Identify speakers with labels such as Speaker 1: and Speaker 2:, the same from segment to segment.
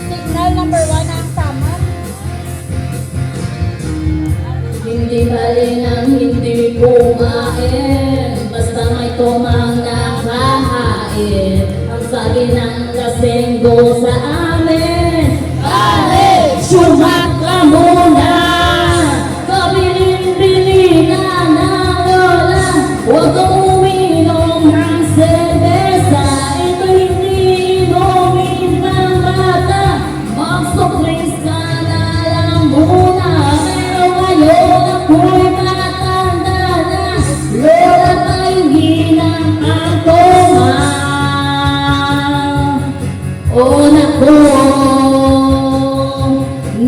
Speaker 1: Signal number 1 ang tama.
Speaker 2: Hindi bali nang hindi kumain, basta may tumang nakahain. Ang sabi ng kasenggo sa amin, "Ale, sumak ka muna! Kabilin-bilin na ng lola, huwag kang uminom ng serbesa. Ito hindi inumin ng bata, mag-suklis ka na lang muna. Pero ngayon ako'y matanda na, lola tayo hinang ako ma." O naku,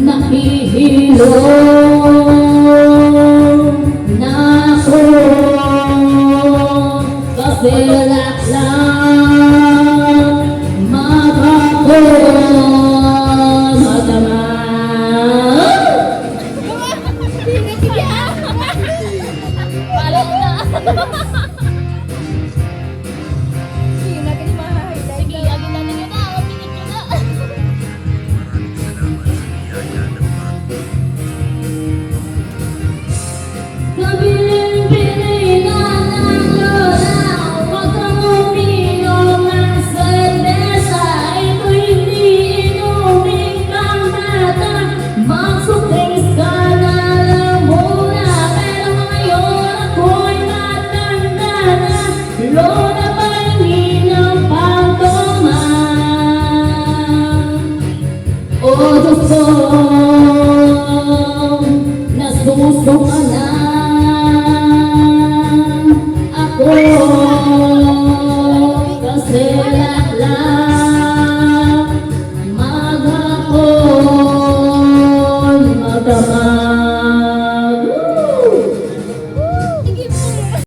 Speaker 2: nakihilo na ako, kasi lahat lang magako madama.
Speaker 1: Balik na. Sige na, kaya ma-highlight. Sige, agad natin yun na. Pinit yun na.
Speaker 2: Kabilin-bilin na ng lola, huwag kang uminom ng serbesa. Ito hindi inumin pang bata, mag-suklis ka na lang muna. Pero ngayon ako'y matanda na, lola pahingi ng pagduman. O Diyos ko, nasusuka na